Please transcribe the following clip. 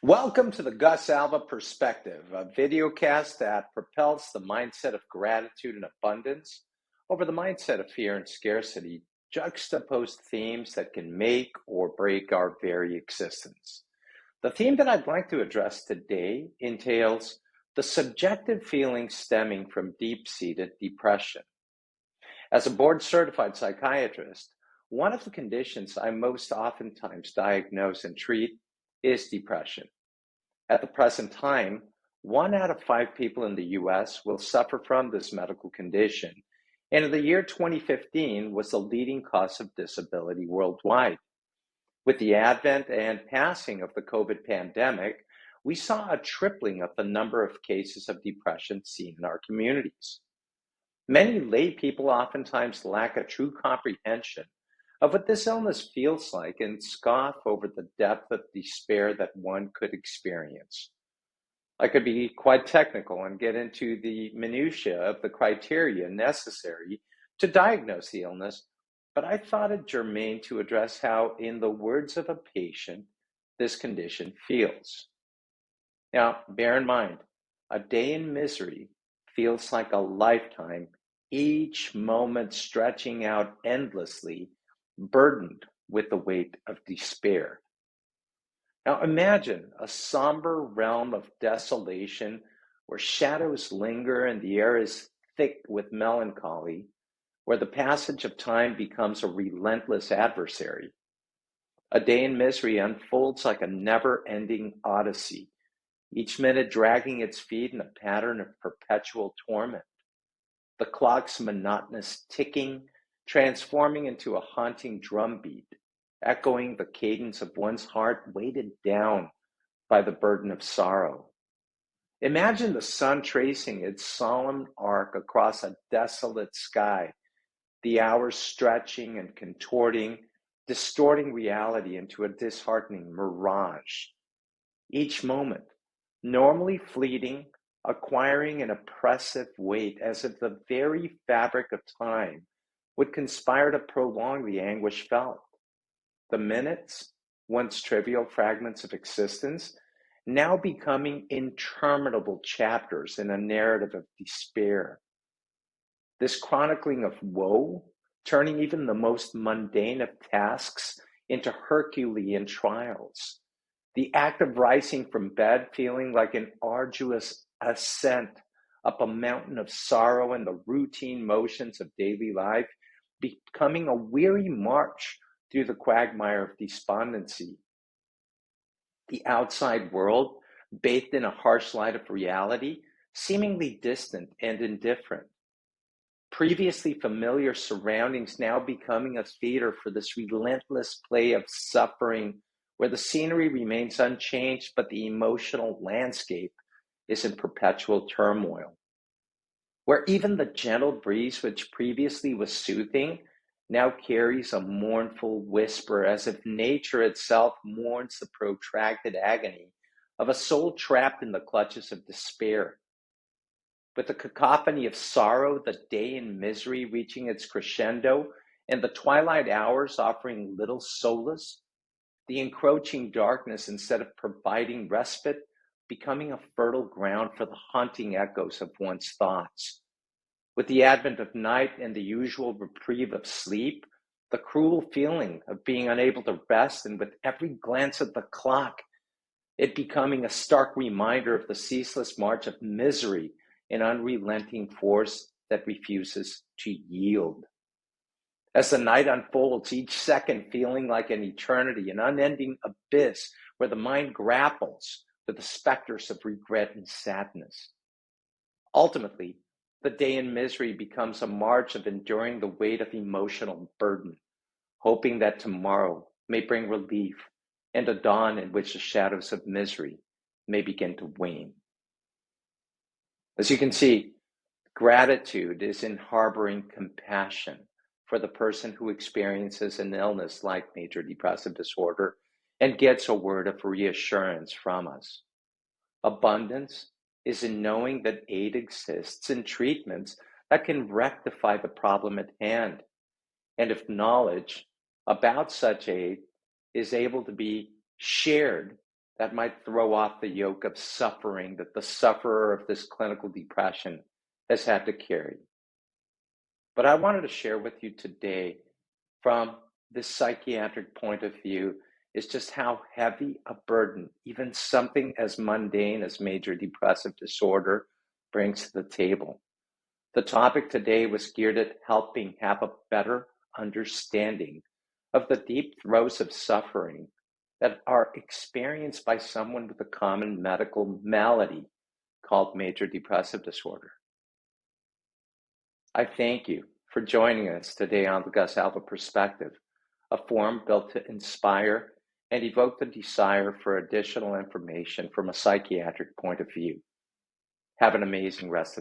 Welcome to the Gus Alva Perspective, a videocast that propels the mindset of gratitude and abundance over the mindset of fear and scarcity, juxtaposed themes that can make or break our very existence. The theme that I'd like to address today entails the subjective feelings stemming from deep-seated depression. As a board-certified psychiatrist, one of the conditions I most oftentimes diagnose and treat is depression. At the present time, 1 out of 5 people in the US will suffer from this medical condition, and in the year 2015 was the leading cause of disability worldwide. With the advent and passing of the COVID pandemic, we saw a tripling of the number of cases of depression seen in our communities. Many lay people oftentimes lack a true comprehension of what this illness feels like and scoff over the depth of despair that one could experience. I could be quite technical and get into the minutiae of the criteria necessary to diagnose the illness, but I thought it germane to address how, in the words of a patient, this condition feels. Now, bear in mind, a day in misery feels like a lifetime, each moment stretching out endlessly, burdened with the weight of despair. Now imagine a somber realm of desolation where shadows linger and the air is thick with melancholy, where the passage of time becomes a relentless adversary. A day in misery unfolds like a never-ending odyssey, each minute dragging its feet in a pattern of perpetual torment. The clock's monotonous ticking transforming into a haunting drumbeat, echoing the cadence of one's heart weighted down by the burden of sorrow. Imagine the sun tracing its solemn arc across a desolate sky, the hours stretching and contorting, distorting reality into a disheartening mirage. Each moment, normally fleeting, acquiring an oppressive weight as if the very fabric of time would conspire to prolong the anguish felt. The minutes, once trivial fragments of existence, now becoming interminable chapters in a narrative of despair. This chronicling of woe, turning even the most mundane of tasks into Herculean trials. The act of rising from bed feeling like an arduous ascent up a mountain of sorrow and the routine motions of daily life becoming a weary march through the quagmire of despondency. The outside world, bathed in a harsh light of reality, seemingly distant and indifferent. Previously familiar surroundings now becoming a theater for this relentless play of suffering, where the scenery remains unchanged, but the emotional landscape is in perpetual turmoil. Where even the gentle breeze, which previously was soothing, now carries a mournful whisper, as if nature itself mourns the protracted agony of a soul trapped in the clutches of despair. With the cacophony of sorrow, the day in misery reaching its crescendo, and the twilight hours offering little solace, the encroaching darkness, instead of providing respite, becoming a fertile ground for the haunting echoes of one's thoughts. With the advent of night and the usual reprieve of sleep, the cruel feeling of being unable to rest, and with every glance at the clock, it becoming a stark reminder of the ceaseless march of misery and unrelenting force that refuses to yield. As the night unfolds, each second feeling like an eternity, an unending abyss where the mind grapples with the specters of regret and sadness. Ultimately, the day in misery becomes a march of enduring the weight of emotional burden, hoping that tomorrow may bring relief and a dawn in which the shadows of misery may begin to wane. As you can see, gratitude is in harboring compassion for the person who experiences an illness like major depressive disorder and gets a word of reassurance from us. Abundance is in knowing that aid exists in treatments that can rectify the problem at hand. And if knowledge about such aid is able to be shared, that might throw off the yoke of suffering that the sufferer of this clinical depression has had to carry. But I wanted to share with you today, from this psychiatric point of view, is just how heavy a burden even something as mundane as major depressive disorder brings to the table. The topic today was geared at helping have a better understanding of the deep throes of suffering that are experienced by someone with a common medical malady called major depressive disorder. I thank you for joining us today on the Gus Alba Perspective, a forum built to inspire and evoke the desire for additional information from a psychiatric point of view. Have an amazing rest of